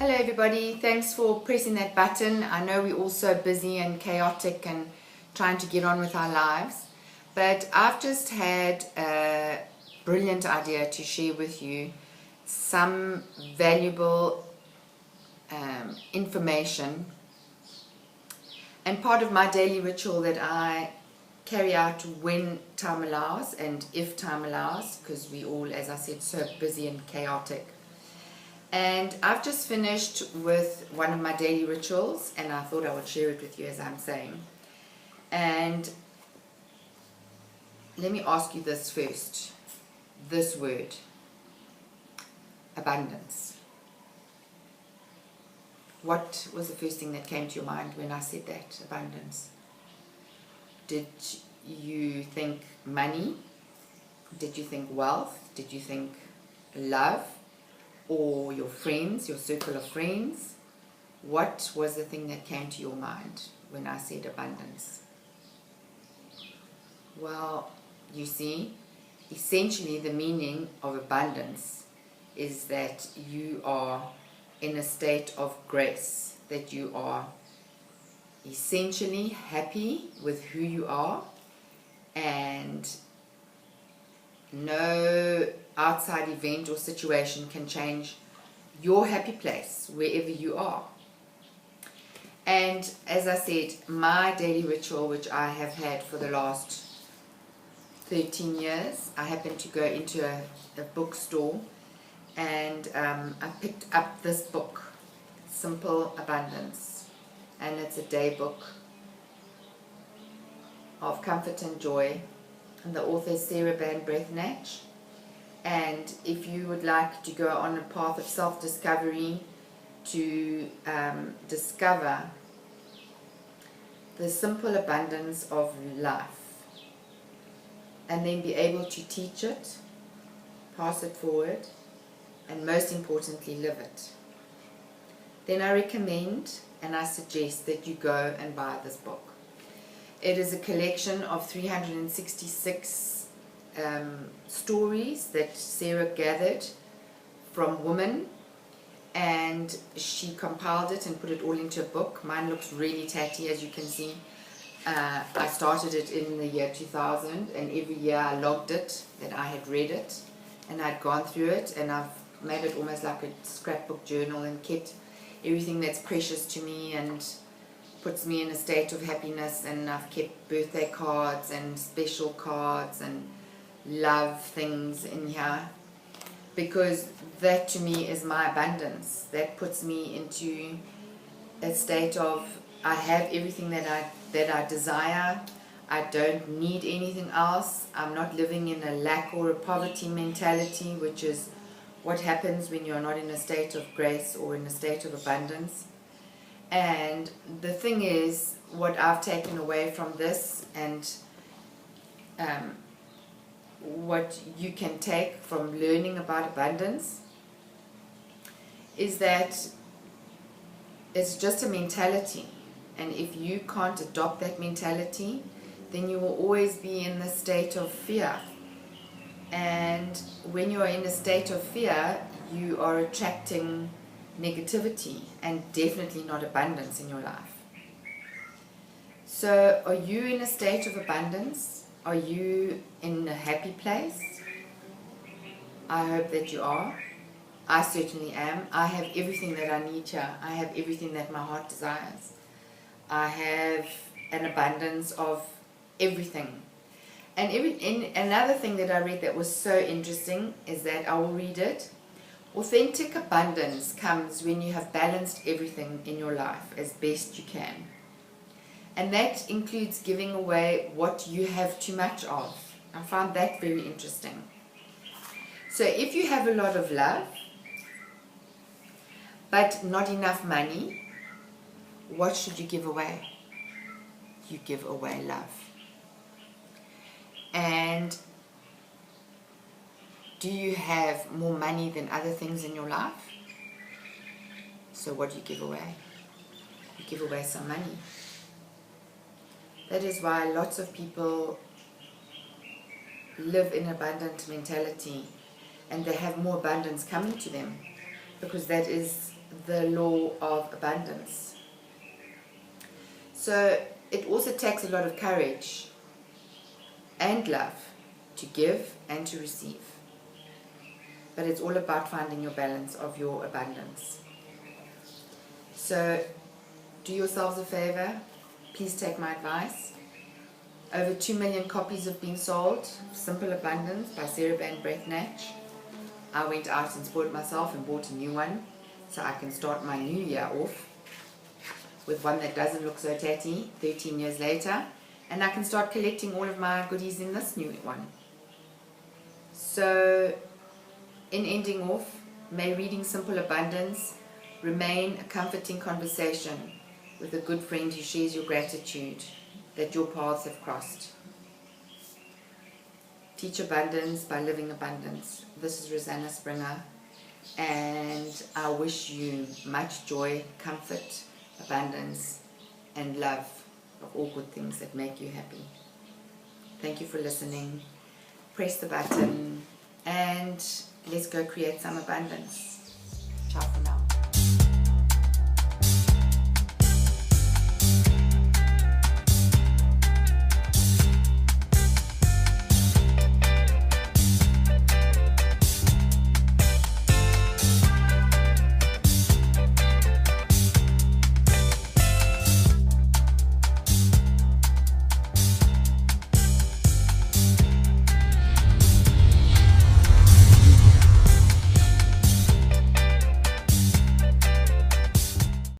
Hello everybody, thanks for pressing that button. I know we're all so busy and chaotic and trying to get on with our lives, but I've just had a brilliant idea to share with you some valuable information and part of my daily ritual that I carry out when time allows and if time allows, because we all, as I said, so busy and chaotic. And I've just finished with one of my daily rituals and I thought I would share it with you as I'm saying. And let me ask you this first, this word, abundance. What was the first thing that came to your mind when I said that, abundance? Did you think money? Did you think wealth? Did you think love? Or your friends, your circle of friends? What was the thing that came to your mind when I said abundance? Well, you see, essentially the meaning of abundance is that you are in a state of grace, that you are essentially happy with who you are, and no outside event or situation can change your happy place wherever you are. And as I said, my daily ritual, which I have had for the last 13 years, I happened to go into a bookstore and I picked up this book, Simple Abundance, and it's a day book of comfort and joy, and the author is Sarah Ban-Breathnach. And if you would like to go on a path of self-discovery to discover the simple abundance of life and then be able to teach it, pass it forward, and most importantly live it, then I recommend and I suggest that you go and buy this book. It is a collection of 366 stories that Sarah gathered from women, and she compiled it and put it all into a book. Mine looks really tatty, as you can see. I started it in the year 2000, and every year I logged it that I had read it and I'd gone through it, and I've made it almost like a scrapbook journal and kept everything that's precious to me and puts me in a state of happiness. And I've kept birthday cards and special cards and love things in here, because that to me is my abundance. That puts me into a state of I have everything that I desire. I don't need anything else. I'm not living in a lack or a poverty mentality, which is what happens when you're not in a state of grace or in a state of abundance. And the thing is, what I've taken away from this, and what you can take from learning about abundance, is that it's just a mentality, and if you can't adopt that mentality, then you will always be in the state of fear. And when you are in a state of fear, you are attracting negativity and definitely not abundance in your life. So are you in a state of abundance? Are you in a happy place? I hope that you are. I certainly am. I have everything that I need here. I have everything that my heart desires. I have an abundance of everything. And another thing that I read that was so interesting is that, I will read it. Authentic abundance comes when you have balanced everything in your life as best you can. And that includes giving away what you have too much of. I found that very interesting. So if you have a lot of love, but not enough money, what should you give away? You give away love. And do you have more money than other things in your life? So what do you give away? You give away some money. That is why lots of people live in abundant mentality and they have more abundance coming to them, because that is the law of abundance. So it also takes a lot of courage and love to give and to receive. But it's all about finding your balance of your abundance. So do yourselves a favor. Please take my advice. Over 2 million copies have been sold. Simple Abundance by Sarah Van Breathnach. I went out and spoiled myself and bought a new one so I can start my new year off with one that doesn't look so tatty 13 years later, and I can start collecting all of my goodies in this new one. So in ending off, may reading Simple Abundance remain a comforting conversation with a good friend who shares your gratitude that your paths have crossed. Teach abundance by living abundance. This is Rosanna Springer, and I wish you much joy, comfort, abundance, and love of all good things that make you happy. Thank you for listening. Press the button and let's go create some abundance.